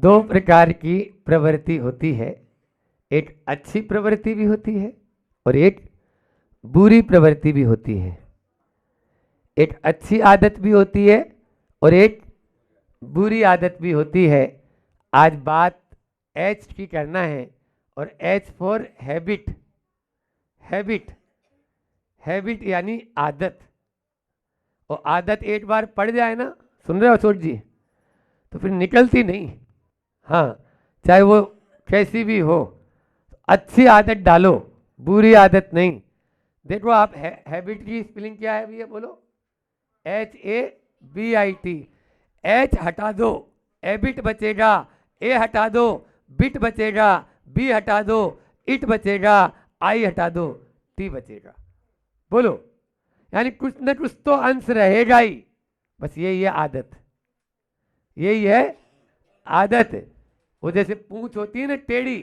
दो प्रकार की प्रवृत्ति होती है, एक अच्छी प्रवृत्ति भी होती है और एक बुरी प्रवृत्ति भी होती है। एक अच्छी आदत भी होती है और एक बुरी आदत भी होती है। आज बात एच की करना है और H for habit. Habit, habit यानी आदत। और आदत एक बार पड़ जाए ना, सुन रहे हो छोट जी, तो फिर निकलती नहीं। हाँ, चाहे वो कैसी भी हो, अच्छी आदत डालो, बुरी आदत नहीं। देखो आप हैबिट की स्पेलिंग क्या है भैया, बोलो। HABIT। एच हटा दो, एबिट बचेगा। ए हटा दो, बिट बचेगा। बी हटा दो, इट बचेगा। आई हटा दो, टी बचेगा। बोलो, यानी कुछ न कुछ तो अंश रहेगा ही। बस यही है आदत, यही है आदत। वो जैसे पूंछ होती है ना टेढ़ी,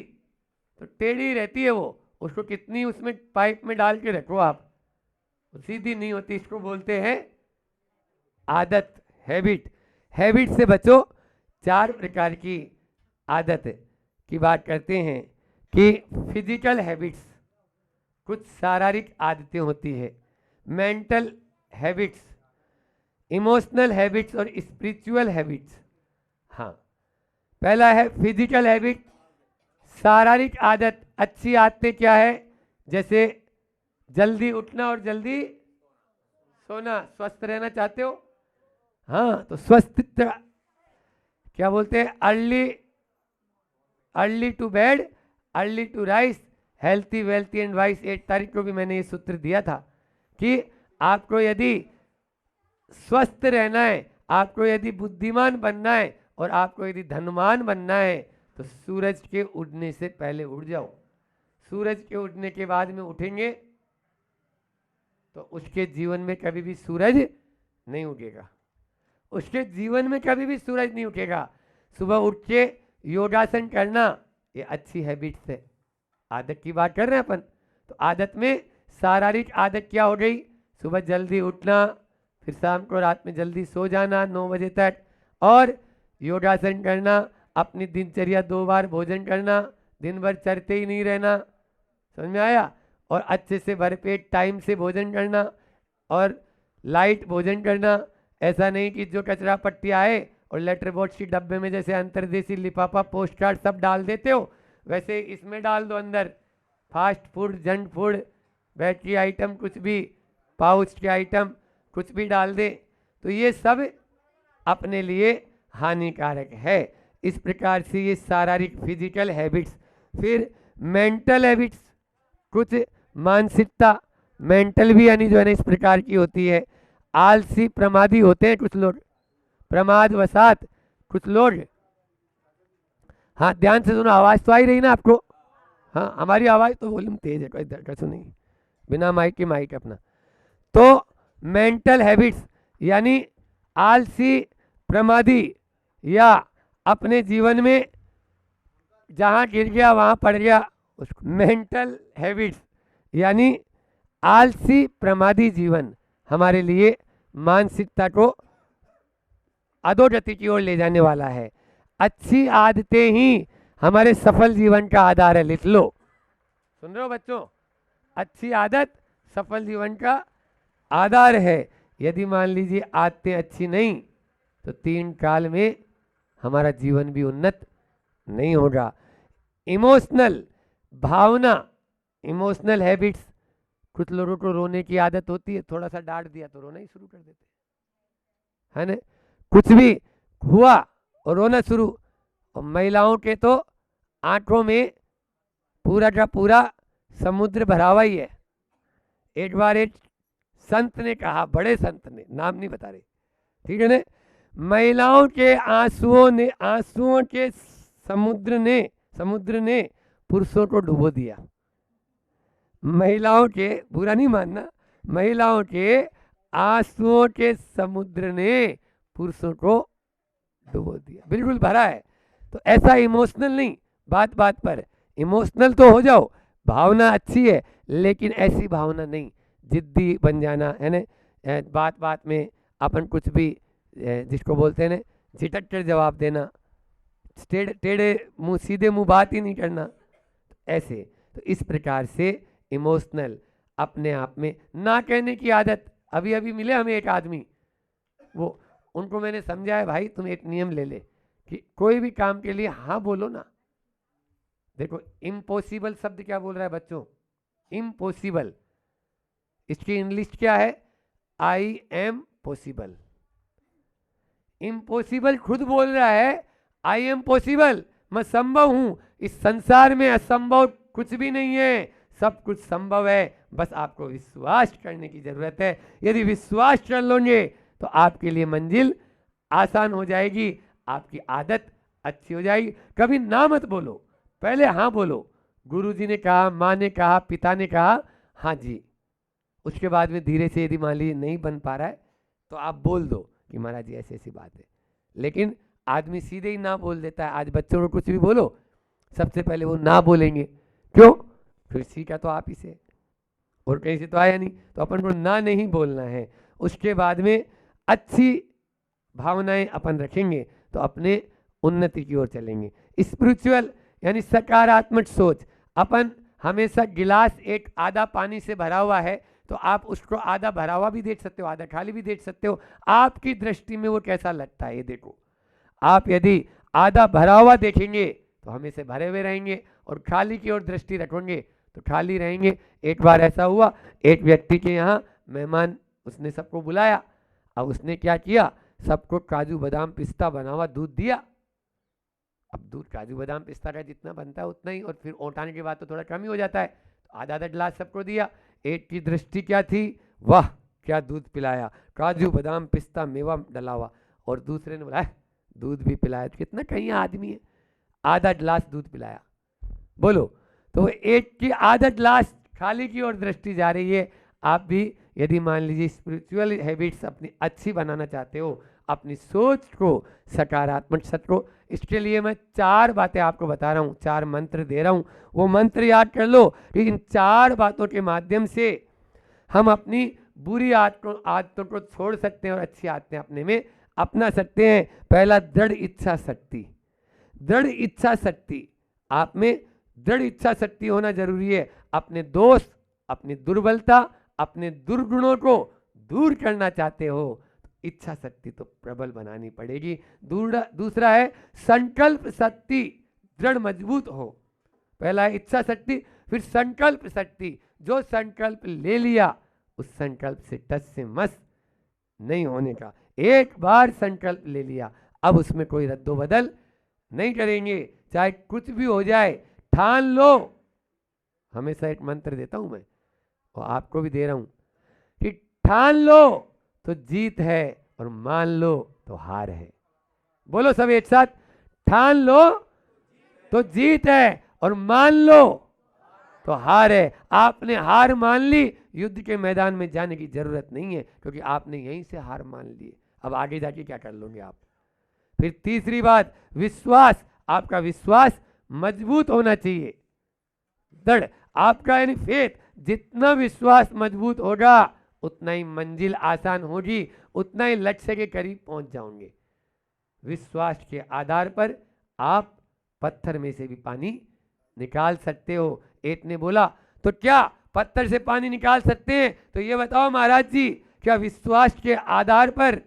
तो टेढ़ी रहती है वो, उसको कितनी उसमें पाइप में डाल के रखो आप, सीधी नहीं होती। इसको बोलते हैं आदत, हैबिट। हैबिट से बचो। चार प्रकार की आदत की बात करते हैं कि फिजिकल हैबिट्स, कुछ शारीरिक आदतें होती है, मेंटल हैबिट्स, इमोशनल हैबिट्स और स्पिरिचुअल हैबिट्स। हाँ, पहला है फिजिकल हैबिट, शारीरिक आदत। अच्छी आदतें क्या है, जैसे जल्दी उठना और जल्दी सोना। स्वस्थ रहना चाहते हो, हाँ, तो स्वस्थ क्या बोलते हैं, early to bed, early to rise, healthy wealthy and wise. 8 तारीख को भी मैंने ये सूत्र दिया था कि आपको यदि स्वस्थ रहना है, आपको यदि बुद्धिमान बनना है और आपको यदि धनवान बनना है, तो सूरज के उड़ने से पहले उठ जाओ। सूरज के उड़ने के बाद में उठेंगे तो उसके जीवन में कभी भी सूरज नहीं उगेगा, उसके जीवन में कभी भी सूरज नहीं उठेगा। सुबह उठ के योगासन करना, ये अच्छी हैबिट्स है। आदत की बात कर रहे हैं अपन, तो आदत में शारीरिक आदत क्या हो गई, सुबह जल्दी उठना, फिर शाम को रात में जल्दी सो जाना 9 बजे तक, और योगासन करना, अपनी दिनचर्या 2 बार भोजन करना, दिन भर चरते ही नहीं रहना, समझ में आया, और अच्छे से भरपेट टाइम से भोजन करना और लाइट भोजन करना। ऐसा नहीं कि जो कचरा पट्टी आए और लेटर बॉक्स की डब्बे में जैसे अंतर्देशी लिफाफा पोस्ट कार्ड सब डाल देते हो, वैसे इसमें डाल दो अंदर fast food, junk food, battery item, कुछ भी पाउच के आइटम कुछ भी डाल दे, तो ये सब अपने लिए हानिकारक है। इस प्रकार से ये शारीरिक फिजिकल हैबिट्स। फिर मेंटल हैबिट्स, कुछ मानसिकता, मेंटल भी यानी जो है ना इस प्रकार की होती है। आलसी प्रमादी होते हैं कुछ लोग, प्रमादवशात कुछ लोग। हाँ, ध्यान से सुनो, आवाज तो आ ही रही ना आपको। हाँ, हमारी आवाज तो वॉल्यूम तेज है, कोई दरकत नहीं, बिना माइक की माइक अपना। तो मेंटल हैबिट्स यानी आलसी प्रमादी, या अपने जीवन में जहाँ गिर गया वहाँ पड़ गया, उसको मेंटल हैबिट्स यानी आलसी प्रमादी जीवन हमारे लिए मानसिकता को अधोगति की ओर ले जाने वाला है। अच्छी आदतें ही हमारे सफल जीवन का आधार है, लिख लो। सुन रहे हो बच्चों, अच्छी आदत सफल जीवन का आधार है। यदि मान लीजिए आदतें अच्छी नहीं, तो 3 काल में हमारा जीवन भी उन्नत नहीं होगा। इमोशनल भावना, इमोशनल हैबिट्स, कुछ लोगों को रोने की आदत होती है, थोड़ा सा डांट दिया तो रोना ही शुरू कर देते है ना, कुछ भी हुआ और रोना शुरू। और महिलाओं के तो आंखों में पूरा का पूरा समुद्र भरा हुआ ही है। एक बार एक संत ने कहा, बड़े संत ने, नाम नहीं बता रहे, ठीक है ना, महिलाओं के आंसुओं के समुद्र ने पुरुषों को डुबो दिया। महिलाओं के, बुरा नहीं मानना, महिलाओं के आंसुओं के समुद्र ने पुरुषों को डुबो दिया, बिल्कुल भरा है। तो ऐसा इमोशनल नहीं, बात बात पर इमोशनल तो हो जाओ, भावना अच्छी है, लेकिन ऐसी भावना नहीं जिद्दी बन जाना है ना, बात बात में अपन कुछ भी जिसको बोलते हैं ना झिटक कर जवाब देना, टेढ़े मुंह, सीधे मुंह बात ही नहीं करना ऐसे। तो इस प्रकार से इमोशनल, अपने आप में ना कहने की आदत। अभी अभी मिले हमें एक आदमी, वो उनको मैंने समझाया भाई तुम एक नियम ले ले कि कोई भी काम के लिए हाँ बोलो ना। देखो इम्पॉसिबल शब्द क्या बोल रहा है बच्चों, इम्पॉसिबल, इसकी इंग्लिश क्या है, आई एम पॉसिबल। इम्पॉसिबल खुद बोल रहा है आई एम पॉसिबल, मैं संभव हूं, इस संसार में असंभव कुछ भी नहीं है, सब कुछ संभव है, बस आपको विश्वास करने की जरूरत है। यदि विश्वास कर लोगे तो आपके लिए मंजिल आसान हो जाएगी, आपकी आदत अच्छी हो जाएगी। कभी ना मत बोलो, पहले हाँ बोलो। गुरुजी ने कहा, माँ ने कहा, पिता ने कहा, हाँ जी। उसके बाद में धीरे से यदि मान लीजिए नहीं बन पा रहा है तो आप बोल दो कि महाराज जी ऐसी ऐसी बात है। लेकिन आदमी सीधे ही ना बोल देता है। आज बच्चों को कुछ भी बोलो, सबसे पहले वो ना बोलेंगे। क्यों? फिर सीखा तो आप ही से, और कहीं से तो आया नहीं। तो अपन को ना नहीं बोलना है। उसके बाद में अच्छी भावनाएं अपन रखेंगे तो अपने उन्नति की ओर चलेंगे। स्पिरिचुअल यानी सकारात्मक सोच। अपन हमेशा गिलास एक आधा पानी से भरा हुआ है तो आप उसको आधा भरा हुआ भी देख सकते हो, आधा खाली भी देख सकते हो। आपकी दृष्टि में वो कैसा लगता है ये देखो। आप यदि आधा भरा हुआ देखेंगे तो हमेशा भरे हुए रहेंगे, और खाली की ओर दृष्टि रखोगे तो खाली रहेंगे। एक बार ऐसा हुआ, एक व्यक्ति के यहाँ मेहमान, उसने सबको बुलाया। अब उसने क्या किया, सबको काजू बादाम पिस्ता बना हुआ दूध दिया। अब दूध काजू बादाम पिस्ता का जितना बनता है उतना ही, और फिर ओटाने के बाद तो थोड़ा कम ही हो जाता है। तो आधा आधा गिलास सबको दिया। एक की दृष्टि क्या थी, वाह क्या दूध पिलाया, काजू बादाम पिस्ता मेवा डला हुआ। और दूसरे ने बोला दूध भी पिलाया, तो कितना कहीं आदमी है, आधा गिलास दूध पिलाया। बोलो, तो एक की आधा गिलास खाली की ओर दृष्टि जा रही है। आप भी यदि मान लीजिए स्पिरिचुअल हैबिट्स अपनी अच्छी बनाना चाहते हो, अपनी सोच को सकारात्मक सच को, इसके लिए मैं 4 बातें आपको बता रहा हूँ, 4 मंत्र दे रहा हूँ। वो मंत्र याद कर लो कि इन 4 बातों के माध्यम से हम अपनी बुरी आदतों को छोड़ सकते हैं और अच्छी आदतें अपने में अपना सकते हैं। पहला, दृढ़ इच्छा शक्ति। दृढ़ इच्छा शक्ति, आप में दृढ़ इच्छा शक्ति होना जरूरी है। अपने दोष, अपनी दुर्बलता, अपने दुर्गुणों को दूर करना चाहते हो, इच्छा शक्ति तो प्रबल बनानी पड़ेगी। दूसरा है संकल्प शक्ति, दृढ़ मजबूत हो। पहला है इच्छा शक्ति, फिर संकल्प शक्ति। जो संकल्प ले लिया उस संकल्प से टस से मस नहीं होने का। एक बार संकल्प ले लिया, अब उसमें कोई रद्दोबदल नहीं करेंगे, चाहे कुछ भी हो जाए। ठान लो। हमेशा एक मंत्र देता हूं मैं, और आपको भी दे रहा हूं कि ठान लो तो जीत है, और मान लो तो हार है। बोलो सब एक साथ, ठान लो तो जीत है, और मान लो तो हार है। आपने हार मान ली, युद्ध के मैदान में जाने की जरूरत नहीं है, क्योंकि आपने यहीं से हार मान ली। अब आगे जाके क्या कर लोगे आप। फिर तीसरी बात, विश्वास। आपका विश्वास मजबूत होना चाहिए, दृढ़। आपका यानी फेथ, जितना विश्वास मजबूत होगा उतना ही मंजिल आसान होगी, उतना ही लक्ष्य के करीब पहुंच जाओगे। विश्वास के आधार पर आप पत्थर में से भी पानी निकाल सकते हो। एक ने बोला तो क्या पत्थर से पानी निकाल सकते हैं? तो ये बताओ महाराज जी, क्या विश्वास के आधार पर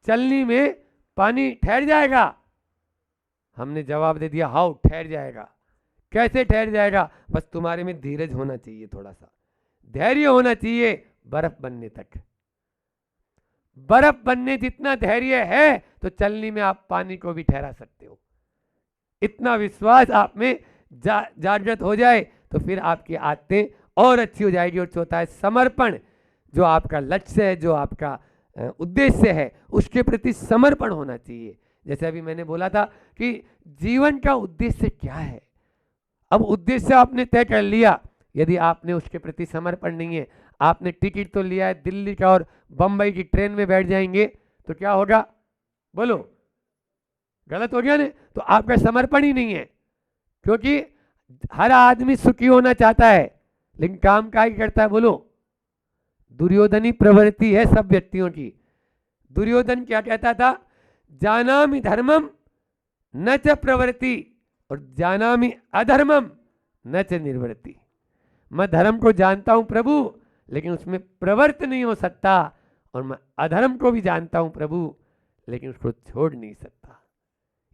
चलनी में पानी ठहर जाएगा? हमने जवाब दे दिया, हाउ ठहर जाएगा। कैसे ठहर जाएगा? बस तुम्हारे में धीरज होना चाहिए, थोड़ा सा धैर्य होना चाहिए। बर्फ बनने तक, बर्फ बनने जितना धैर्य है तो चलनी में आप पानी को भी ठहरा सकते हो। इतना विश्वास आप में जागृत हो जाए तो फिर आपकी आदतें और अच्छी हो जाएगी। और चौथा है समर्पण। जो आपका लक्ष्य है, जो आपका उद्देश्य है, उसके प्रति समर्पण होना चाहिए। जैसे अभी मैंने बोला था कि जीवन का उद्देश्य क्या है। अब उद्देश्य आपने तय कर लिया, यदि आपने उसके प्रति समर्पण नहीं है, आपने टिकट तो लिया है दिल्ली का और बंबई की ट्रेन में बैठ जाएंगे तो क्या होगा? बोलो, गलत हो गया ना? तो आपका समर्पण ही नहीं है। क्योंकि हर आदमी सुखी होना चाहता है, लेकिन काम क्या ही करता है? बोलो, दुर्योधनी प्रवृत्ति है सब व्यक्तियों की। दुर्योधन क्या कहता था? जानामि धर्मम न च प्रवृत्ति और जानामि अधर्मम न च निर्वृत्ति। मैं धर्म को जानता हूं प्रभु, लेकिन उसमें प्रवृत्त नहीं हो सकता, और मैं अधर्म को भी जानता हूं प्रभु, लेकिन उसको छोड़ नहीं सकता।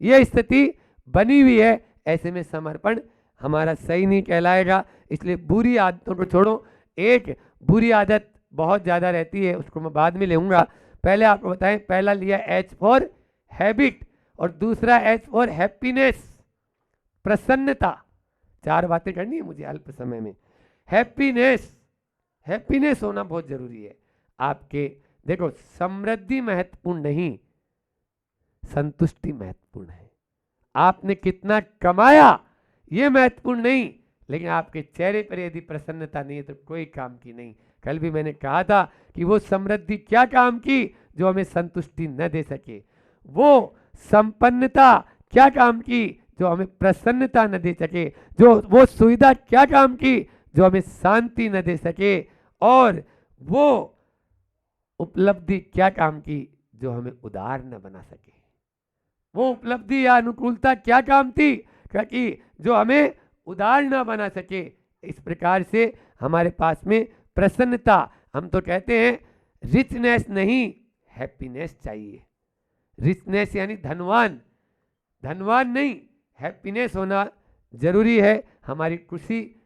यह स्थिति बनी हुई है। ऐसे में समर्पण हमारा सही नहीं कहलाएगा। इसलिए बुरी आदतों को छोड़ो। एक बुरी आदत बहुत ज़्यादा रहती है, उसको मैं बाद में लेऊंगा। पहले आपको बताएं, पहला लिया H फॉर हैबिट और दूसरा H फॉर हैप्पीनेस, प्रसन्नता। 4 बातें करनी है मुझे अल्प समय में। हैप्पीनेस, हैप्पीनेस होना बहुत जरूरी है आपके। देखो, समृद्धि महत्वपूर्ण नहीं, संतुष्टि महत्वपूर्ण है। आपने कितना कमाया ये महत्वपूर्ण नहीं, लेकिन आपके चेहरे पर यदि प्रसन्नता नहीं है तो कोई काम की नहीं। कल भी मैंने कहा था कि वो समृद्धि क्या काम की जो हमें संतुष्टि न दे सके, वो संपन्नता क्या काम की जो हमें प्रसन्नता न दे सके, जो वो सुविधा क्या काम की जो हमें शांति न दे सके, और वो उपलब्धि क्या काम की जो हमें उदार न बना सके। वो उपलब्धि या अनुकूलता क्या काम थी कि जो हमें उदार न बना सके। इस प्रकार से हमारे पास में प्रसन्नता, हम तो कहते हैं रिचनेस नहीं, हैप्पीनेस चाहिए। रिचनेस यानी धनवान, धनवान नहीं, हैप्पीनेस होना जरूरी है। हमारी खुशी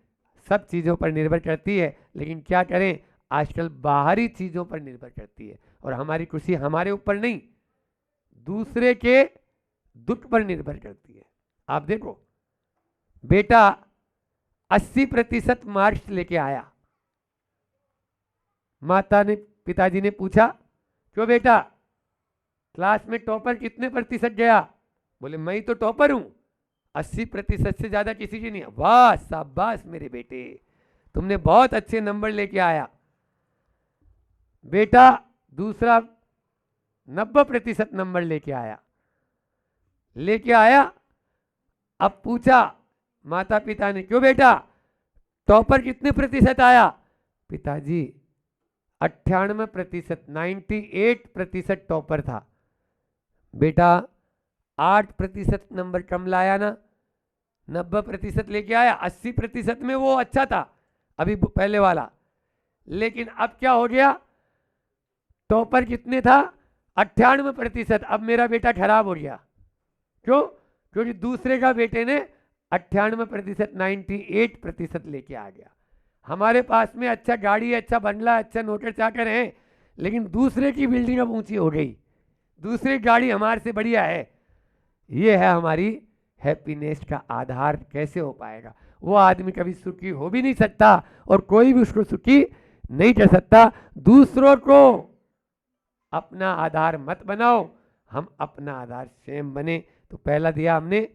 सब चीज़ों पर निर्भर करती है, लेकिन क्या करें, आजकल बाहरी चीज़ों पर निर्भर करती है, और हमारी खुशी हमारे ऊपर नहीं, दूसरे के दुख पर निर्भर करती है। आप देखो, बेटा 80% मार्क्स लेके आया, माता ने, पिताजी ने पूछा, क्यों बेटा क्लास में टॉपर कितने प्रतिशत गया? बोले मैं ही तो टॉपर हूं, 80% से ज्यादा किसी की नहीं है। वाह शाबाश मेरे बेटे, तुमने बहुत अच्छे नंबर लेके आया। बेटा दूसरा 90% नंबर लेके आया। अब पूछा माता पिता ने, क्यों बेटा टॉपर कितने प्रतिशत आया? पिताजी 98%, 98% टॉपर था। बेटा 8% नंबर कम लाया ना, 90% लेके आया। 80% में वो अच्छा था अभी पहले वाला, लेकिन अब क्या हो गया, टॉपर कितने था? 98%। अब मेरा बेटा खराब हो गया। क्यों? क्योंकि दूसरे का बेटे ने 98%, 98% लेके आ गया। हमारे पास में अच्छा गाड़ी, अच्छा बंगला, अच्छा नौकर चाकर है, लेकिन दूसरे की बिल्डिंग अब ऊंची हो गई, दूसरी गाड़ी हमारे से बढ़िया है। ये है हमारी हैप्पीनेस का आधार। कैसे हो पाएगा? वो आदमी कभी सुखी हो भी नहीं सकता और कोई भी उसको सुखी नहीं कर सकता। दूसरों को अपना आधार मत बनाओ, हम अपना आधार स्वयं बने। तो पहला दिया हमने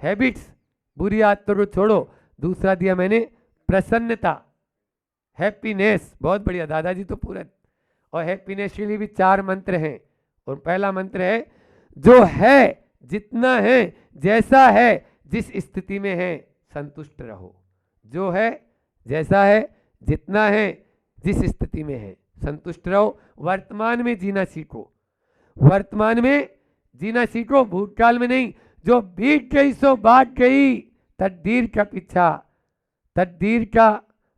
हैबिट्स, बुरी आदतों को छोड़ो। दूसरा दिया मैंने प्रसन्नता, हैप्पीनेस। बहुत बढ़िया दादाजी तो पूरा। और हैप्पीनेस के लिए भी 4 मंत्र हैं। और पहला मंत्र है, जो है जितना है जैसा है जिस स्थिति में है संतुष्ट रहो। जो है जैसा है जितना है जिस स्थिति में है संतुष्ट रहो। वर्तमान में जीना सीखो, वर्तमान में जीना सीखो, भूतकाल में नहीं। जो बीत गई सो बात गई, तकदीर का पीछा, तकदीर का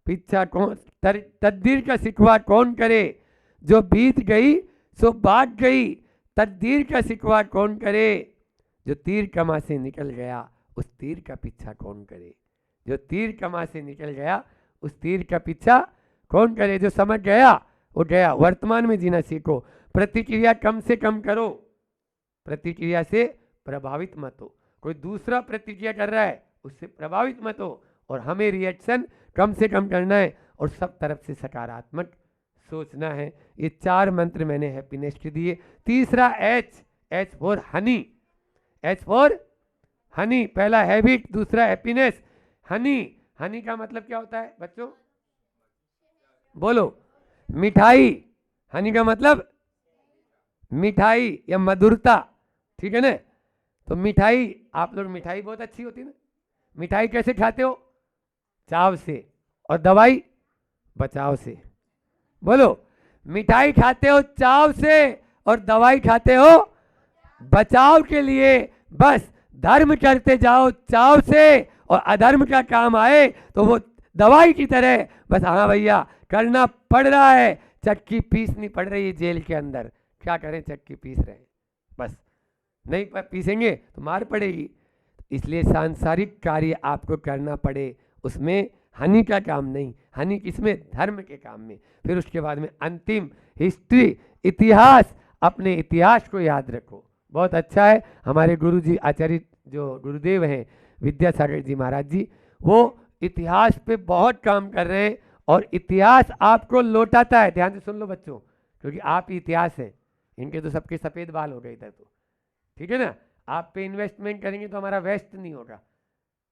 पीछा कौन, तकदीर का सिखवा कौन करे। जो बीत गई सो बात गई, तकदीर का सिखवा कौन करे। जो तीर कमा से निकल गया उस तीर का पीछा कौन करे। जो तीर कमा से निकल गया उस तीर का पीछा कौन करे। जो समझ गया वो गया। वर्तमान में जीना सीखो। प्रतिक्रिया कम से कम करो, प्रतिक्रिया से प्रभावित मत हो। कोई दूसरा प्रतिक्रिया कर रहा है उससे प्रभावित मत हो, और हमें रिएक्शन कम से कम करना है और सब तरफ से सकारात्मक सोचना है। ये 4 मंत्र मैंने हैप्पीनेस के दिए। तीसरा H for Honey, H for Honey. पहला हैबिट, दूसरा हैप्पीनेस। हनी, हनी का मतलब क्या होता है बच्चों? बोलो। मिठाई। हनी का मतलब मिठाई या मधुरता, ठीक है ना। तो मिठाई, आप लोग मिठाई बहुत अच्छी होती है ना। मिठाई कैसे खाते हो? चाव से। और दवाई बचाव से। बोलो, मिठाई खाते हो चाव से और दवाई खाते हो बचाव के लिए बस धर्म करते जाओ चाव से, और अधर्म का काम आए तो वो दवाई की तरह बस हाँ भैया करना पड़ रहा है, चक्की पीसनी पड़ रही है जेल के अंदर, क्या करें चक्की पीस रहे हैं, बस नहीं पीसेंगे तो मार पड़ेगी। इसलिए सांसारिक कार्य आपको करना पड़े, उसमें हानि का काम नहीं, हानि किसमें, धर्म के काम में। फिर उसके बाद में अंतिम हिस्ट्री, इतिहास, अपने इतिहास को याद रखो। बहुत अच्छा है, हमारे गुरु जी आचार्य जो गुरुदेव हैं विद्यासागर जी महाराज जी, वो इतिहास पे बहुत काम कर रहे हैं, और इतिहास आपको लौटाता है। ध्यान से सुन लो बच्चों, क्योंकि आप ही इतिहास है, इनके तो सबके सफ़ेद बाल हो गए इधर, तो ठीक है ना, आप पे इन्वेस्टमेंट करेंगे तो हमारा वेस्ट नहीं होगा,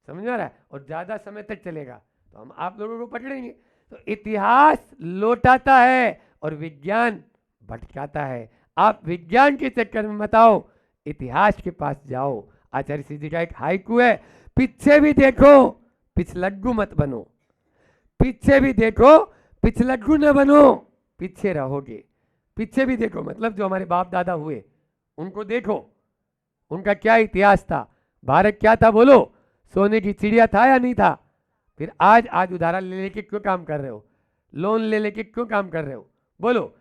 समझ में आ रहा है, और ज़्यादा समय तक चलेगा, तो हम आप लोगों को पकड़ेंगे। तो इतिहास लौटाता है और विज्ञान भटकाता है। आप विज्ञान के चक्कर में मत आओ, इतिहास के पास जाओ। आचार्य श्री जी का एक हाइकू है, पीछे भी देखो पिछलग्गू मत बनो, पीछे भी देखो पिछलग्गू न बनो, पीछे रहोगे। पीछे भी देखो मतलब जो हमारे बाप दादा हुए उनको देखो, उनका क्या इतिहास था, भारत क्या था बोलो, सोने की चिड़िया था या नहीं था। फिर आज उधारा ले लेके क्यों काम कर रहे हो, लोन ले लेके क्यों काम कर रहे हो, बोलो।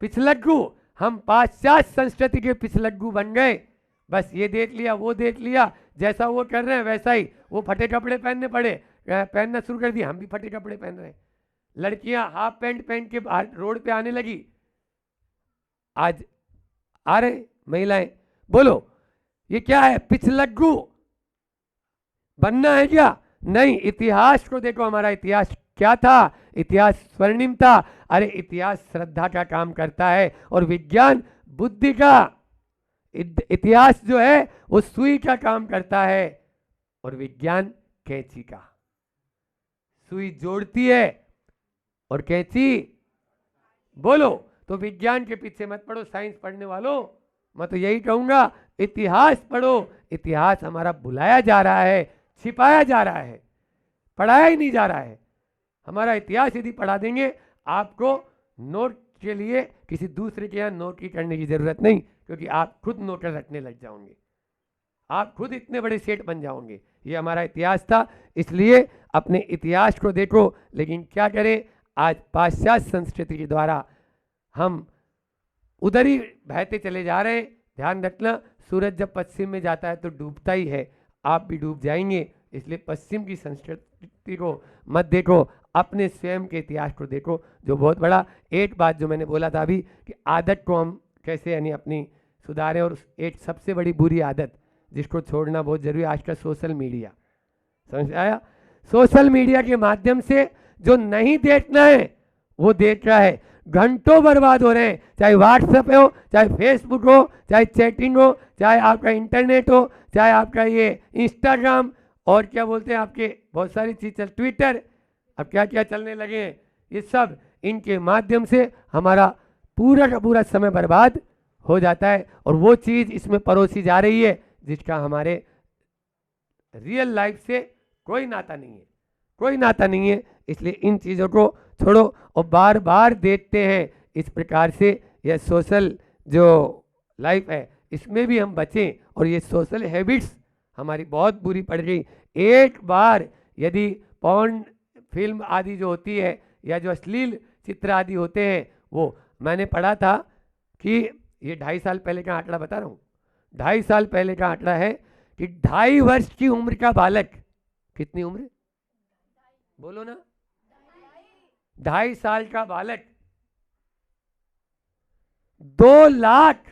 पिछलग्गू, हम पाश्चात्य संस्कृति के पिछलग्गू बन गए, बस ये देख लिया वो देख लिया, जैसा वो कर रहे हैं वैसा ही, वो फटे कपड़े पहनना शुरू कर दिया, हम भी फटे कपड़े पहन रहे हैं। लड़कियां हाफ पैंट पहन के रोड पे आने लगी, आज आ रहे महिलाएं, बोलो ये क्या है, पिछलग्गू बनना है क्या, नहीं। इतिहास को देखो, हमारा इतिहास क्या था, इतिहास स्वर्णिम था। अरे इतिहास श्रद्धा का काम करता है, और विज्ञान बुद्धि का, इतिहास जो है वो सुई का काम करता है, और विज्ञान कैंची का। सुई जोड़ती है और कैंची, बोलो। तो विज्ञान के पीछे मत पढ़ो साइंस पढ़ने वालों, मैं तो यही कहूंगा इतिहास पढ़ो। इतिहास हमारा भुलाया जा रहा है, छिपाया जा रहा है, पढ़ाया ही नहीं जा रहा है। हमारा इतिहास यदि पढ़ा देंगे, आपको नोट के लिए किसी दूसरे के यहाँ नोट की करने की जरूरत नहीं, क्योंकि आप खुद नोटर रटने लग जाओगे, आप खुद इतने बड़े सेठ बन जाओगे। ये हमारा इतिहास था, इसलिए अपने इतिहास को देखो। लेकिन क्या करें, आज पाश्चात्य संस्कृति के द्वारा हम उधर ही बहते चले जा रहे हैं। ध्यान रखना, सूरज जब पश्चिम में जाता है तो डूबता ही है, आप भी डूब जाएंगे। इसलिए पश्चिम की संस्कृति को मत देखो, अपने स्वयं के इतिहास को देखो, जो बहुत बड़ा। एक बात जो मैंने बोला था अभी कि आदत को हम कैसे यानी अपनी सुधारें, और एक सबसे बड़ी बुरी आदत जिसको छोड़ना बहुत जरूरी है, आज का सोशल मीडिया। समझ आया, सोशल मीडिया के माध्यम से जो नहीं देखना है वो देख रहा है, घंटों बर्बाद हो रहे हैं, चाहे व्हाट्सएप हो, चाहे फेसबुक हो, चाहे चैटिंग हो, चाहे आपका इंटरनेट हो, चाहे आपका ये इंस्टाग्राम, और क्या बोलते हैं आपके बहुत सारी चीज चल, ट्विटर, अब क्या क्या चलने लगे हैं, ये सब इनके माध्यम से हमारा पूरा का पूरा समय बर्बाद हो जाता है। और वो चीज़ इसमें परोसी जा रही है जिसका हमारे रियल लाइफ से कोई नाता नहीं है, कोई नाता नहीं है। इसलिए इन चीज़ों को छोड़ो, और बार बार देखते हैं इस प्रकार से यह सोशल जो लाइफ है इसमें भी हम बचें। और ये सोशल हैबिट्स हमारी बहुत बुरी पड़ गई। एक बार यदि पॉर्न फिल्म आदि जो होती है, या जो अश्लील चित्र आदि होते हैं, वो मैंने पढ़ा था कि ये 2.5 साल पहले का आंकड़ा बता रहा हूँ, 2.5 साल पहले का आंकड़ा है कि 2.5 वर्ष की उम्र का बालक, कितनी उम्र बोलो ना, 2.5 साल का बालक 2 लाख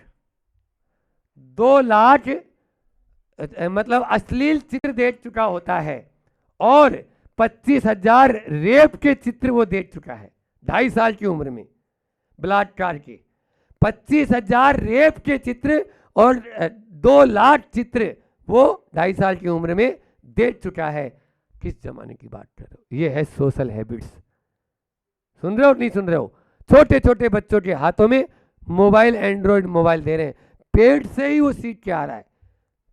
मतलब अश्लील चित्र देख चुका होता है, और 25,000 रेप के चित्र वो देख चुका है 2.5 साल की उम्र में, बलात्कार के 25,000 रेप के चित्र, और 2 लाख चित्र वो 2.5 साल की उम्र में देख चुका है। किस जमाने की बात कर रहे हो, ये है सोशल हैबिट्स। सुन रहे हो नहीं सुन रहे हो, छोटे छोटे बच्चों के हाथों में मोबाइल, एंड्रॉइड मोबाइल दे रहे हैं, पेट से ही वो सीख के आ रहा है,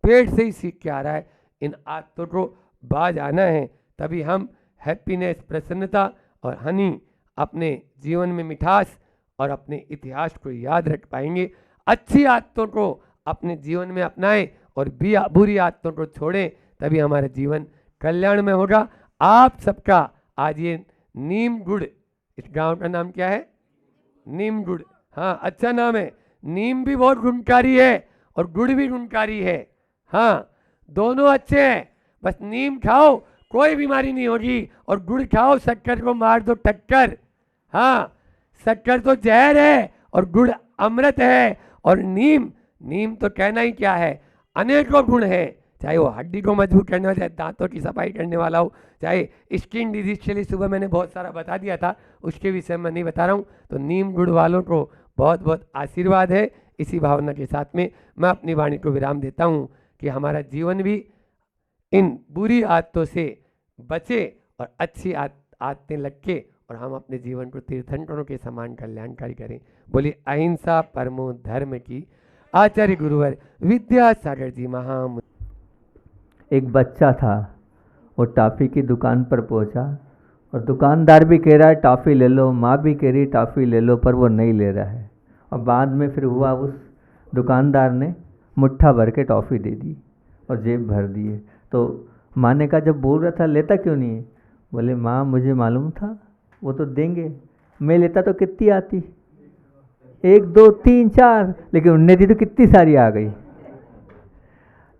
पेट से ही सीख के आ रहा है। इन आदतों को बाज आना है, तभी हम हैप्पीनेस, प्रसन्नता और हनी, अपने जीवन में मिठास और अपने इतिहास को याद रख पाएंगे। अच्छी आदतों को अपने जीवन में अपनाएं और बुरी आदतों को छोड़ें, तभी हमारा जीवन कल्याण में होगा। आप सबका आज ये नीम गुड़, इस गांव का नाम क्या है? नीम गुड़। हाँ, अच्छा नाम है। नीम भी बहुत गुणकारी है और गुड़ भी गुणकारी है। हाँ, दोनों अच्छे हैं। बस नीम खाओ कोई बीमारी नहीं होगी, और गुड़ खाओ शक्कर को मार दो टक्कर। हाँ, शक्कर तो जहर है और गुड़ अमृत है। और नीम तो कहना ही क्या है, अनेकों गुण है। चाहे वो हड्डी को मजबूत करने वाला, चाहे दांतों की सफाई करने वाला हो, चाहे स्किन डिजीज के लिए सुबह मैंने बहुत सारा बता दिया था, उसके विषय में नहीं बता रहा हूँ। तो नीम गुड़ वालों को बहुत बहुत आशीर्वाद है। इसी भावना के साथ में मैं अपनी वाणी को विराम देता हूँ कि हमारा जीवन भी इन बुरी आदतों से बचे और अच्छी आदतें लगे और हम अपने जीवन को तीर्थंकरों के समान कल्याणकारी करें। बोलिए अहिंसा परमो धर्म की। आचार्य गुरुवर विद्यासागर जी महामुनि। एक बच्चा था, वो टॉफ़ी की दुकान पर पहुंचा और दुकानदार भी कह रहा है टॉफ़ी ले लो, माँ भी कह रही टॉफ़ी ले लो, पर वो नहीं ले रहा है। और बाद में फिर हुआ, उस दुकानदार ने मुट्ठा भर के टॉफ़ी दे दी और जेब भर दिए। तो माँ ने कहा जब बोल रहा था लेता क्यों नहीं है? बोले माँ मुझे मालूम था वो तो देंगे, मैं लेता तो कितनी आती, 1 2 3 4, लेकिन उनने दी तो कितनी सारी आ गई।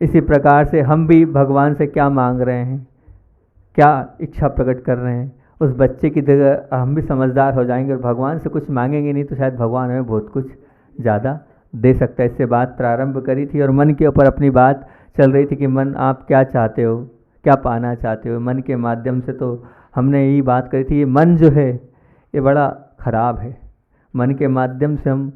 इसी प्रकार से हम भी भगवान से क्या मांग रहे हैं, क्या इच्छा प्रकट कर रहे हैं, उस बच्चे की जगह हम भी समझदार हो जाएंगे और भगवान से कुछ मांगेंगे नहीं तो शायद भगवान हमें बहुत कुछ ज़्यादा दे सकता है। इससे बात प्रारंभ करी थी और मन के ऊपर अपनी बात चल रही थी कि मन आप क्या चाहते हो, क्या पाना चाहते हो। मन के माध्यम से तो हमने यही बात करी थी, ये मन जो है ये बड़ा ख़राब है। मन के माध्यम से हम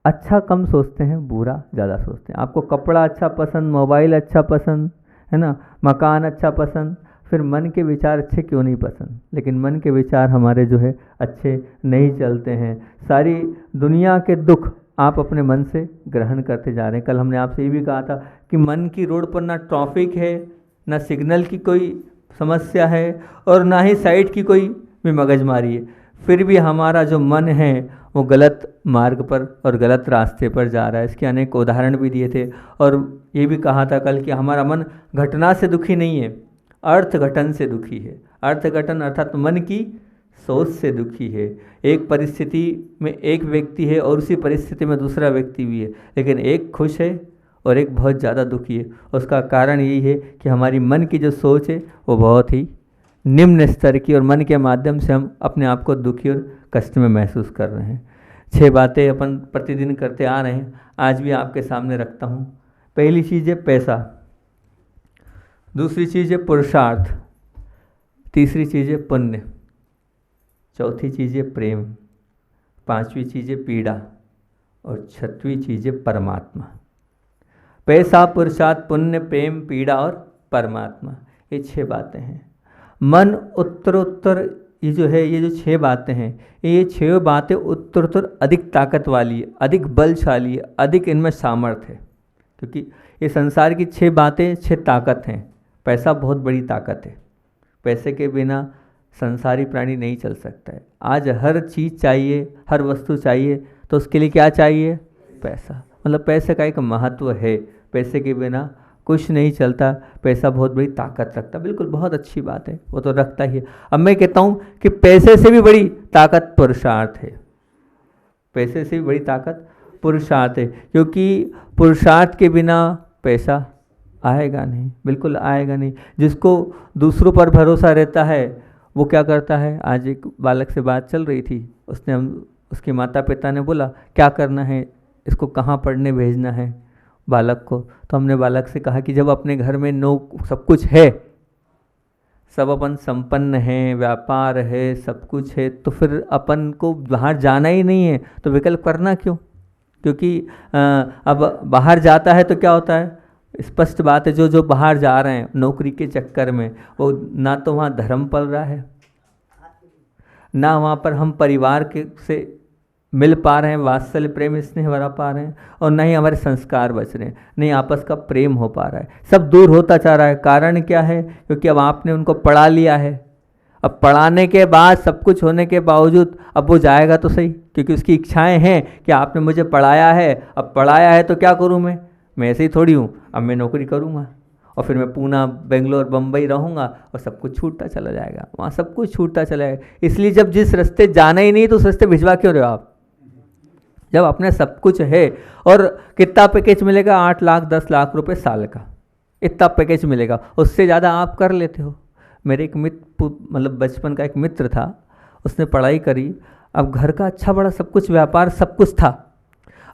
अच्छा कम सोचते हैं, बुरा ज़्यादा सोचते हैं। आपको कपड़ा अच्छा पसंद, मोबाइल अच्छा पसंद है ना, मकान अच्छा पसंद, फिर मन के विचार अच्छे क्यों नहीं पसंद? लेकिन मन के विचार हमारे जो है अच्छे नहीं चलते हैं। सारी दुनिया के दुख आप अपने मन से ग्रहण करते जा रहे हैं। कल हमने आपसे ये भी कहा था कि मन की रोड पर ना ट्रैफिक है, ना सिग्नल की कोई समस्या है और ना ही साइड की कोई भी मगजमारी है, फिर भी हमारा जो मन है वो गलत मार्ग पर और गलत रास्ते पर जा रहा है। इसके अनेक उदाहरण भी दिए थे और ये भी कहा था कल कि हमारा मन घटना से दुखी नहीं है, अर्थ घटन से दुखी है। अर्थ घटन अर्थात मन की सोच से दुखी है। एक परिस्थिति में एक व्यक्ति है और उसी परिस्थिति में दूसरा व्यक्ति भी है, लेकिन एक खुश है और एक बहुत ज़्यादा दुखी है। उसका कारण यही है कि हमारी मन की जो सोच है वो बहुत ही निम्न स्तर की, और मन के माध्यम से हम अपने आप को दुखी और कष्ट में महसूस कर रहे हैं। 6 बातें अपन प्रतिदिन करते आ रहे हैं, आज भी आपके सामने रखता हूँ। पहली चीज़ है पैसा, दूसरी चीज़ है पुरुषार्थ, तीसरी चीज़ है पुण्य, चौथी चीज़ है प्रेम, पांचवी चीज़ है पीड़ा और छठवीं चीज़ है परमात्मा। पैसा, पुरुषार्थ, पुण्य, प्रेम, पीड़ा और परमात्मा, ये 6 बातें हैं। मन उत्तरोत्तर ये जो है, ये जो 6 बातें हैं, ये 6 बातें उत्तरोत्तर अधिक ताकत वाली है, अधिक बलशाली है, अधिक इनमें सामर्थ्य है। क्योंकि ये संसार की 6 बातें 6 ताकत हैं। पैसा बहुत बड़ी ताकत है, पैसे के बिना संसारी प्राणी नहीं चल सकता है। आज हर चीज़ चाहिए, हर वस्तु चाहिए, तो उसके लिए क्या चाहिए? पैसा। मतलब पैसे का एक महत्व है, पैसे के बिना कुछ नहीं चलता। पैसा बहुत बड़ी ताकत रखता, बिल्कुल बहुत अच्छी बात है, वो तो रखता ही है। अब मैं कहता हूँ कि पैसे से भी बड़ी ताकत पुरुषार्थ है, पैसे से भी बड़ी ताकत पुरुषार्थ है, क्योंकि पुरुषार्थ के बिना पैसा आएगा नहीं, बिल्कुल आएगा नहीं। जिसको दूसरों पर भरोसा रहता है वो क्या करता है? आज एक बालक से बात चल रही थी, उसके माता पिता ने बोला क्या करना है, इसको कहाँ पढ़ने भेजना है बालक को। तो हमने बालक से कहा कि जब अपने घर में सब कुछ है, सब अपन संपन्न हैं, व्यापार है, सब कुछ है, तो फिर अपन को बाहर जाना ही नहीं है, तो विकल्प करना क्यों? क्योंकि अब बाहर जाता है तो क्या होता है, स्पष्ट बात है, जो बाहर जा रहे हैं नौकरी के चक्कर में, वो ना तो वहाँ धर्म पल रहा है, ना वहाँ पर हम परिवार के से मिल पा रहे हैं, वात्सल्य प्रेम स्नेह भरा पा रहे हैं, और ना ही हमारे संस्कार बच रहे हैं, नहीं आपस का प्रेम हो पा रहा है, सब दूर होता जा रहा है। कारण क्या है? क्योंकि अब आपने उनको पढ़ा लिया है अब पढ़ाने के बाद सब कुछ होने के बावजूद अब वो जाएगा तो सही, क्योंकि उसकी इच्छाएं हैं कि आपने मुझे पढ़ाया है, अब पढ़ाया है तो क्या करूँ मैं ऐसे ही थोड़ी हूँ, अब मैं नौकरी करूँगा और फिर मैं पूना, बेंगलोर, बम्बई रहूँगा और सब कुछ छूटता चला जाएगा, वहाँ सब कुछ छूटता चला जाएगा। इसलिए जब जिस रास्ते जाना ही नहीं तो उस रास्ते भिजवा क्यों रहे हो आप? जब अपने सब कुछ है, और कितना पैकेज मिलेगा? 8 लाख 10 लाख रुपए साल का, इतना पैकेज मिलेगा, उससे ज़्यादा आप कर लेते हो। मेरे एक मित्र, मतलब बचपन का एक मित्र था, उसने पढ़ाई करी, अब घर का अच्छा बड़ा सब कुछ, व्यापार सब कुछ था।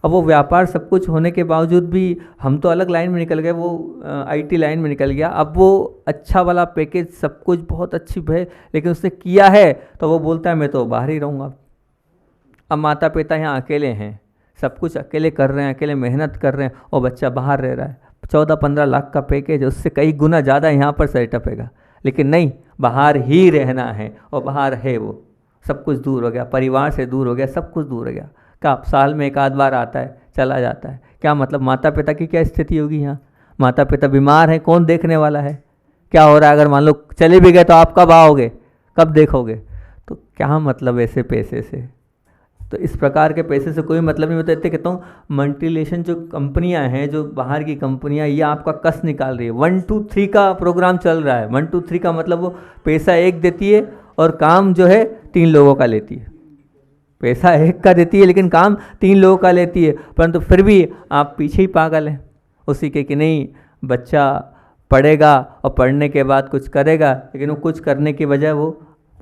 अब वो व्यापार सब कुछ होने के बावजूद भी हम तो अलग लाइन में निकल गए, वो आईटी लाइन में निकल गया। अब वो अच्छा वाला पैकेज सब कुछ बहुत अच्छी है, लेकिन उसने किया है तो वो बोलता है मैं तो बाहर ही रहूँगा। अब माता पिता यहाँ अकेले हैं, सब कुछ अकेले कर रहे हैं, अकेले मेहनत कर रहे हैं, और बच्चा बाहर रह रहा है। 14-15 लाख का पैकेज, उससे कई गुना ज़्यादा यहाँ पर सेटअप हैगा, लेकिन नहीं, बाहर ही रहना है, और बाहर है वो सब कुछ दूर हो गया, परिवार से दूर हो गया, सब कुछ दूर हो गया। क्या साल में 1 आध बार आता है, चला जाता है, क्या मतलब? माता पिता की क्या स्थिति होगी यहाँ? माता पिता बीमार हैं, कौन देखने वाला है? क्या हो रहा है? अगर मान लो चले भी गए तो आप कब आओगे, कब देखोगे? तो क्या मतलब ऐसे पैसे से? तो इस प्रकार के पैसे से कोई मतलब नहीं होता। इतने कहता हूँ, मल्टीनेशनल जो कंपनियां हैं, जो बाहर की कंपनियां, ये आपका कस निकाल रही है। 1 2 3 का प्रोग्राम चल रहा है। 1 2 3 का मतलब वो पैसा एक देती है और काम जो है 3 लोगों का लेती है। पैसा एक का देती है लेकिन काम 3 लोगों का लेती है, परंतु फिर भी आप पीछे ही पागल हैं उसी के कि नहीं, बच्चा पढ़ेगा और पढ़ने के बाद कुछ करेगा, लेकिन वो कुछ करने की बजाय वो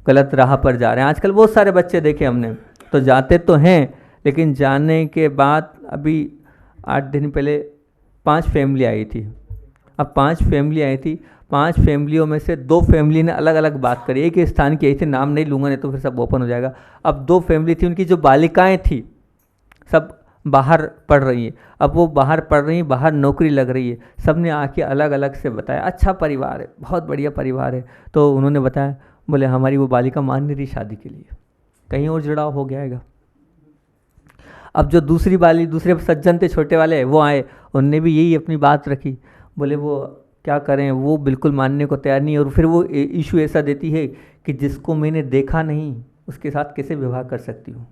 गलत राह पर जा रहे हैं। आजकल बहुत सारे बच्चे देखे हमने, तो जाते तो हैं, लेकिन जाने के बाद अभी 8 दिन पहले 5 फैमिली आई थी। अब 5 फैमिली आई थी, 5 फैमिलियों में से 2 फैमिली ने अलग अलग बात करी। एक ही स्थान की आई थी, नाम नहीं लूँगा नहीं तो फिर सब ओपन हो जाएगा। अब 2 फैमिली थी, उनकी जो बालिकाएं थी सब बाहर पढ़ रही हैं। अब वो बाहर पढ़ रही हैं, बाहर नौकरी लग रही है। सब ने आके अलग अलग से बताया, अच्छा परिवार है, बहुत बढ़िया परिवार है। तो उन्होंने बताया, बोले हमारी वो बालिका मान नहीं रही शादी के लिए, कहीं और जुड़ाव हो गया है। अब जो दूसरे सज्जन थे छोटे वाले, वो आए, उनने भी यही अपनी बात रखी। बोले वो क्या करें, वो बिल्कुल मानने को तैयार नहीं। और फिर वो इशू ऐसा देती है कि जिसको मैंने देखा नहीं उसके साथ कैसे विवाह कर सकती हूँ।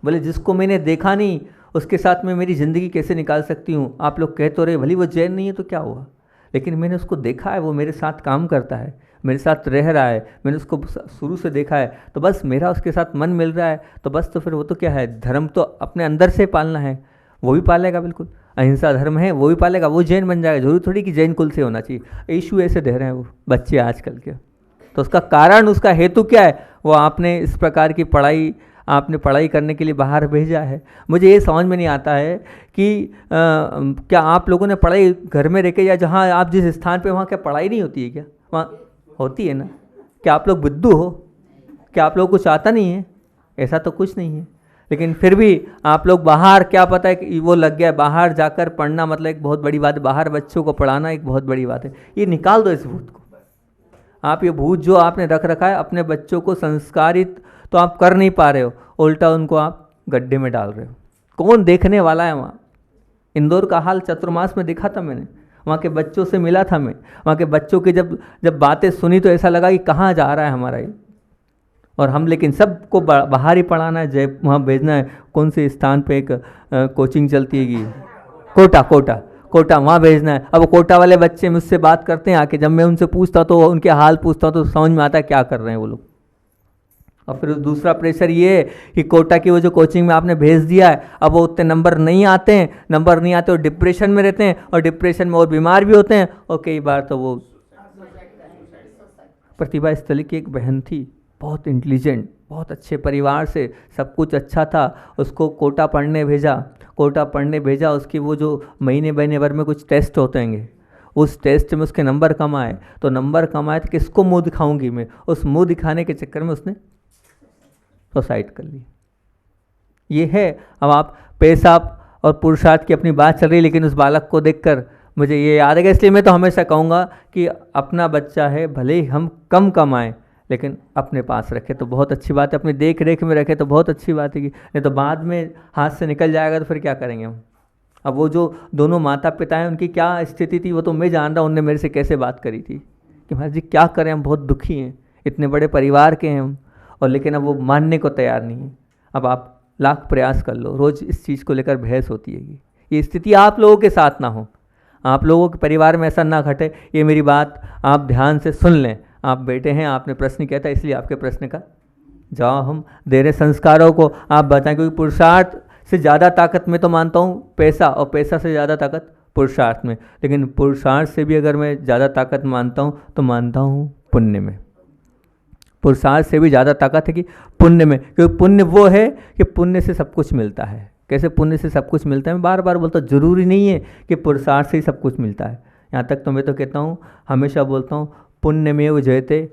बोले जिसको मैंने देखा नहीं उसके साथ मैं मेरी ज़िंदगी कैसे निकाल सकती हूँ। आप लोग कह तो रहे भली वो जैन नहीं है तो क्या हुआ, लेकिन मैंने उसको देखा है, वो मेरे साथ काम करता है, मेरे साथ रह रहा है, मैंने उसको शुरू से देखा है, तो बस मेरा उसके साथ मन मिल रहा है, तो बस तो फिर वो तो क्या है, धर्म तो अपने अंदर से पालना है, वो भी पालेगा, बिल्कुल अहिंसा धर्म है, वो भी पालेगा, वो जैन बन जाएगा। जरूरी थोड़ी कि जैन कुल से होना चाहिए। इशू ऐसे दे रहे हैं वो बच्चे आजकल के। तो उसका कारण, उसका हेतु क्या है? वो आपने इस प्रकार की पढ़ाई करने के लिए बाहर भेजा है। मुझे ये समझ में नहीं आता है कि क्या आप लोगों ने पढ़ाई घर में रह के, या जहाँ आप जिस स्थान पे वहाँ क्या पढ़ाई नहीं होती है क्या? वहाँ होती है ना। क्या आप लोग बुद्धू हो? क्या आप लोगों को कुछ आता नहीं है? ऐसा तो कुछ नहीं है। लेकिन फिर भी आप लोग बाहर, क्या पता है कि वो लग गया, बाहर जाकर पढ़ना मतलब एक बहुत बड़ी बात है। बाहर बच्चों को पढ़ाना एक बहुत बड़ी बात है। ये निकाल दो इस भूत को। आप ये भूत जो आपने रख रखा है, अपने बच्चों को संस्कारित तो आप कर नहीं पा रहे हो, उल्टा उनको आप गड्ढे में डाल रहे हो। कौन देखने वाला है वहाँ? इंदौर का हाल चतुर्मास में देखा था मैंने, वहाँ के बच्चों से मिला था मैं। वहाँ के बच्चों की जब बातें सुनी तो ऐसा लगा कि कहाँ जा रहा है हमारा ये। और हम लेकिन सबको बाहर ही पढ़ाना है, वहाँ भेजना है। कौन से स्थान पे एक कोचिंग चलती है, कोटा वहाँ भेजना है। अब कोटा वाले बच्चे मुझसे बात करते हैं आके, जब मैं उनसे पूछता हूँ तो उनके हाल पूछता हूँ तो समझ में आता है क्या कर रहे हैं वो लोग। और फिर दूसरा प्रेशर ये है कि कोटा की वो जो कोचिंग में आपने भेज दिया है, अब वो उतने नंबर नहीं आते और डिप्रेशन में रहते हैं, और डिप्रेशन में और बीमार भी होते हैं। और कई बार तो वो प्रतिभा स्थली की एक बहन थी, बहुत इंटेलिजेंट, बहुत अच्छे परिवार से, सब कुछ अच्छा था, उसको कोटा पढ़ने भेजा। उसकी वो जो महीने भर में कुछ टेस्ट होते हैं, उस टेस्ट में उसके नंबर कम आए तो किसको मुंह दिखाऊंगी मैं? उस मुंह दिखाने के चक्कर में उसने सुसाइड कर ली। ये है। अब आप पैसा और पुरुषार्थ की अपनी बात चल रही है, लेकिन उस बालक को देखकर मुझे ये याद है। इसलिए मैं तो हमेशा कहूँगा कि अपना बच्चा है, भले ही हम कम कमाएं लेकिन अपने पास रखे तो बहुत अच्छी बात है, अपनी देख रेख में रखे तो बहुत अच्छी बात है। कि नहीं तो बाद में हाथ से निकल जाएगा तो फिर क्या करेंगे हम? अब वो जो दोनों माता पिता हैं उनकी क्या स्थिति थी वो तो मैं जान रहा हूँ। उनने मेरे से कैसे बात करी थी कि महाराज जी क्या करें, हम बहुत दुखी हैं, इतने बड़े परिवार के हैं हम, और लेकिन अब वो मानने को तैयार नहीं है। अब आप लाख प्रयास कर लो, रोज़ इस चीज़ को लेकर बहस होती है। ये स्थिति आप लोगों के साथ ना हो, आप लोगों के परिवार में ऐसा ना घटे। ये मेरी बात आप ध्यान से सुन लें। आप बेटे हैं, आपने प्रश्न किया था, इसलिए आपके प्रश्न का जवाब हम दे रहे। संस्कारों को आप बताएं, क्योंकि पुरुषार्थ से ज़्यादा ताकत मैं तो मानता हूँ पैसा, और पैसा से ज़्यादा ताकत पुरुषार्थ में। लेकिन पुरुषार्थ से भी अगर मैं ज़्यादा ताकत मानता हूँ तो मानता हूँ पुण्य में। पुरुषार्थ से भी ज़्यादा ताकत है कि पुण्य में, क्योंकि पुण्य वो है कि पुण्य से सब कुछ मिलता है। कैसे पुण्य से सब कुछ मिलता है? मैं बार बार बोलता हूँ, ज़रूरी नहीं है कि पुरुषार्थ से ही सब कुछ मिलता है। यहाँ तक तो मैं तो कहता हूँ, हमेशा बोलता हूँ, पुण्य में वो जयते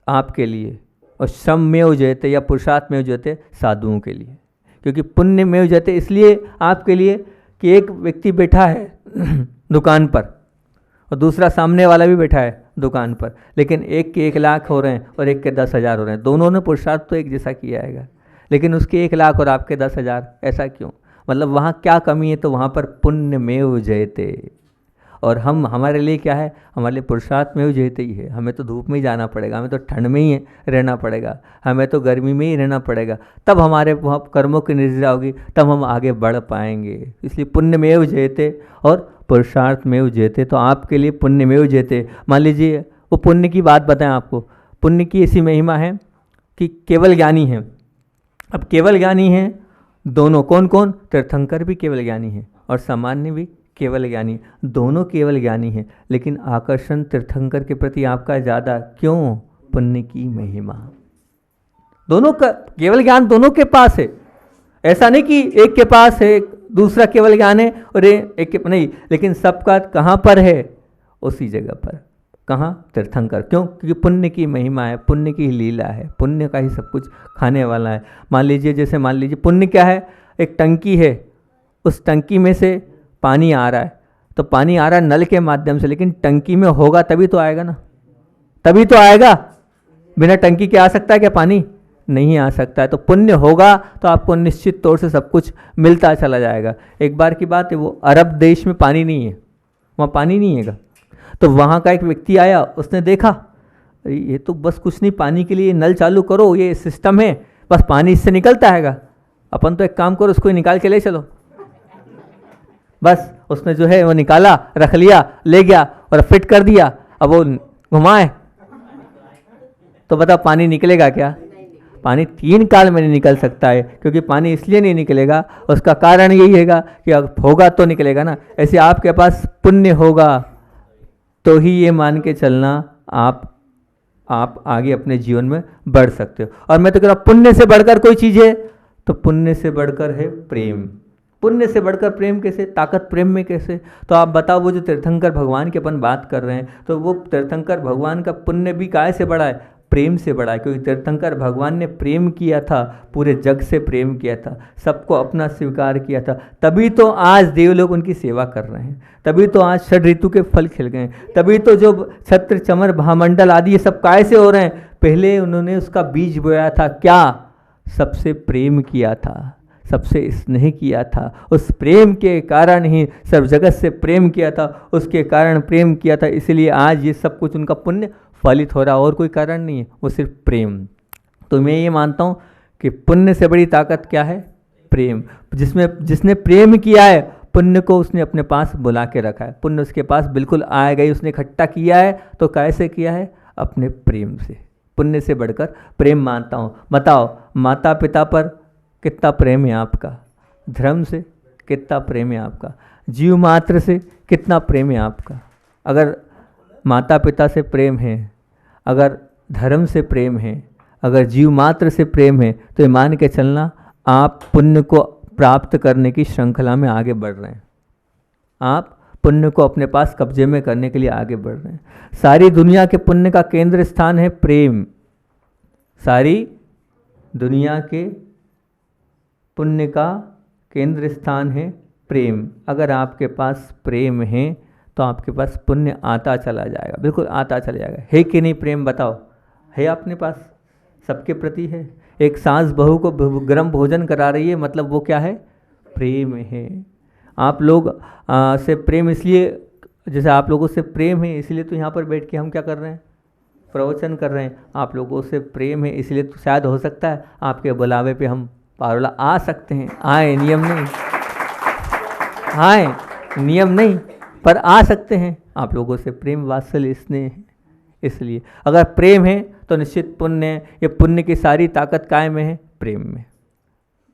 आपके लिए, और श्रम में वो जयते या पुरुषार्थ में वो जयते साधुओं के लिए। क्योंकि पुण्य में वो जयते इसलिए आपके लिए कि एक व्यक्ति बैठा है दुकान पर, और दूसरा सामने वाला भी बैठा है दुकान पर, लेकिन एक के 1 लाख हो रहे हैं और एक के 10,000 हो रहे हैं। दोनों ने पुरुषार्थ तो एक जैसा किया है, लेकिन उसके 1 लाख और आपके 10,000, ऐसा क्यों? मतलब वहाँ क्या कमी है? तो वहाँ पर पुण्य में जयते। और हम, हमारे लिए क्या है? हमारे लिए पुरुषार्थ में जयते ही है। हमें तो धूप में ही जाना पड़ेगा, हमें तो ठंड में ही रहना पड़ेगा, हमें तो गर्मी में ही रहना पड़ेगा, तब हमारे वहाँ कर्मों की निर्जरा होगी, तब हम आगे बढ़ पाएंगे। इसलिए पुण्य में जयते और पुरुषार्थ में जयते। तो आपके लिए पुण्य में जयते। मान लीजिए वो पुण्य की बात बताएं आपको, पुण्य की ऐसी महिमा है कि केवल ज्ञानी हैं। अब केवल ज्ञानी हैं दोनों, कौन कौन? तीर्थंकर भी केवल ज्ञानी हैं और सामान्य भी केवल ज्ञानी, दोनों केवल ज्ञानी हैं। लेकिन आकर्षण तीर्थंकर के प्रति आपका ज़्यादा क्यों? पुण्य की महिमा। दोनों का केवल ज्ञान दोनों के पास है। ऐसा नहीं कि एक के पास है, दूसरा केवल ज्ञान है और एक के नहीं, लेकिन सबका कहाँ पर है? उसी जगह पर। कहाँ? तीर्थंकर। क्यों? क्योंकि पुण्य की महिमा है, पुण्य की लीला है, पुण्य का ही सब कुछ खाने वाला है। मान लीजिए पुण्य क्या है? एक टंकी है, उस टंकी में से पानी आ रहा है, तो पानी आ रहा है नल के माध्यम से, लेकिन टंकी में होगा तभी तो आएगा ना, तभी तो आएगा। बिना टंकी के आ सकता है क्या पानी? नहीं आ सकता है। तो पुण्य होगा तो आपको निश्चित तौर से सब कुछ मिलता चला जाएगा। एक बार की बात है, वो अरब देश में पानी नहीं है, वहाँ पानी नहीं है, तो वहाँ का एक व्यक्ति आया, उसने देखा ये तो बस कुछ नहीं, पानी के लिए नल चालू करो, ये सिस्टम है, बस पानी इससे निकलता हैगा, अपन तो एक काम करो, उसको निकाल के ले चलो। बस उसने जो है वो निकाला, रख लिया, ले गया और फिट कर दिया। अब वो घुमाए तो बताओ पानी निकलेगा क्या? पानी 3 काल में नहीं निकल सकता है। क्योंकि पानी इसलिए नहीं निकलेगा, उसका कारण यही हैगा कि अगर होगा तो निकलेगा ना। ऐसे आपके पास पुण्य होगा तो ही ये मान के चलना आप आगे अपने जीवन में बढ़ सकते हो। और मैं तो कह रहा हूँ, पुण्य से बढ़कर कोई चीज़ है तो पुण्य से बढ़कर है प्रेम। पुण्य से बढ़कर प्रेम कैसे? ताकत प्रेम में कैसे? तो आप बताओ, वो जो तीर्थंकर भगवान की अपन बात कर रहे हैं, तो वो तीर्थंकर भगवान का पुण्य भी काहे से बढ़ा है? प्रेम से बढ़ा है। क्योंकि तीर्थंकर भगवान ने प्रेम किया था, पूरे जग से प्रेम किया था, सबको अपना स्वीकार किया था, तभी तो आज देवलोग उनकी सेवा कर रहे हैं, तभी तो आज षड ऋतु के फल खिल गए, तभी तो जो छत्र चमर भामंडल आदि ये सब काय से हो रहे हैं? पहले उन्होंने उसका बीज बोया था। क्या? सबसे प्रेम किया था, सबसे स्नेह किया था, उस प्रेम के कारण ही सब जगत से प्रेम किया था, उसके कारण प्रेम किया था, इसलिए आज ये सब कुछ उनका पुण्य फलित हो रहा, और कोई कारण नहीं है, वो सिर्फ प्रेम। तो मैं ये मानता हूँ कि पुण्य से बड़ी ताकत क्या है? प्रेम। जिसने प्रेम किया है, पुण्य को उसने अपने पास बुला के रखा है, पुण्य उसके पास बिल्कुल आएगा ही। उसने इकट्ठा किया है तो कैसे किया है? अपने प्रेम से। पुण्य से बढ़कर प्रेम मानता हूँ। बताओ, माता पिता पर कितना प्रेम है आपका? धर्म से कितना प्रेम है आपका? जीव मात्र से कितना प्रेम है आपका? अगर माता पिता से प्रेम है, अगर धर्म से प्रेम है, अगर जीव मात्र से प्रेम है, तो ये मान के चलना आप पुण्य को प्राप्त करने की श्रृंखला में आगे बढ़ रहे हैं। आप पुण्य को अपने पास कब्जे में करने के लिए आगे बढ़ रहे हैं। सारी दुनिया के पुण्य का केंद्र स्थान है प्रेम। सारी दुनिया के पुण्य का केंद्र स्थान है प्रेम। अगर आपके पास प्रेम है तो आपके पास पुण्य आता चला जाएगा, बिल्कुल आता चला जाएगा। है कि नहीं प्रेम? बताओ, है अपने पास? सबके प्रति है। एक सास बहू को गर्म भोजन करा रही है, मतलब वो क्या है? प्रेम है। आप लोग से प्रेम इसलिए, जैसे आप लोगों से प्रेम है इसलिए तो यहाँ पर बैठ के हम क्या कर रहे हैं? प्रवचन कर रहे हैं, आप लोगों से प्रेम है, इसलिए तो शायद हो सकता है आपके बुलावे पे हम पारोला आ सकते हैं। आए, नियम नहीं, आए नियम नहीं, पर आ सकते हैं। आप लोगों से प्रेम वात्सल्य स्नेह है, इसलिए अगर प्रेम है तो निश्चित पुण्य है। ये पुण्य की सारी ताकत काय में है? प्रेम में।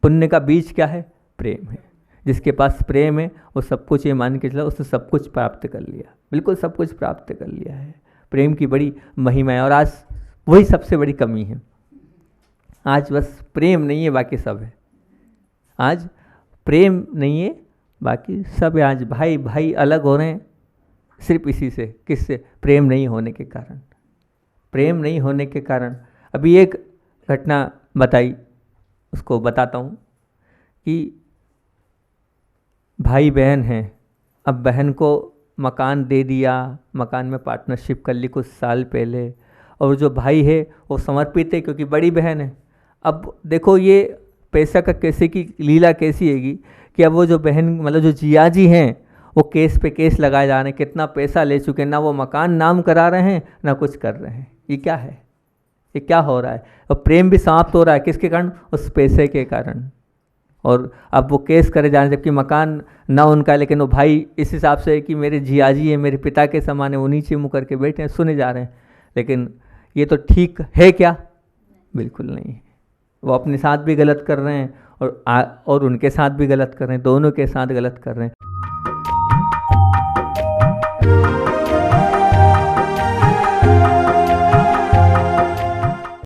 पुण्य का बीज क्या है? प्रेम है। जिसके पास प्रेम है वो सब कुछ, ये मान के चला, उसने सब कुछ प्राप्त कर लिया, बिल्कुल सब कुछ प्राप्त कर लिया है। प्रेम की बड़ी महिमा है, और आज वही सबसे बड़ी कमी है। आज बस प्रेम नहीं है, बाकी सब है। आज प्रेम नहीं है, बाकी सब है। आज भाई भाई अलग हो रहे हैं सिर्फ इसी से, किससे? प्रेम नहीं होने के कारण। प्रेम नहीं होने के कारण अभी एक घटना बताई, उसको बताता हूँ कि भाई बहन हैं, अब बहन को मकान दे दिया, मकान में पार्टनरशिप कर ली कुछ साल पहले, और जो भाई है वो समर्पित है क्योंकि बड़ी बहन है। अब देखो ये पैसा का कैसे की लीला कैसी हैगी कि अब वो जो बहन, मतलब जो जिया जी हैं, वो केस पे केस लगाए जा रहे हैं, कितना पैसा ले चुके हैं, ना वो मकान नाम करा रहे हैं ना कुछ कर रहे हैं। ये क्या है? ये क्या हो रहा है? और प्रेम भी समाप्त हो रहा है, किसके कारण? उस पैसे के कारण। और अब वो केस करे जा रहे हैं, जबकि मकान ना उनका है, लेकिन वो भाई इस हिसाब से है कि मेरे जियाजी है, मेरे पिता के समान है, वो नीचे मुँह करके बैठे हैं, सुने जा रहे हैं। लेकिन ये तो ठीक है क्या? बिल्कुल नहीं है। वो अपने साथ भी गलत कर रहे हैं और उनके साथ भी गलत कर रहे हैं, दोनों के साथ गलत कर रहे हैं।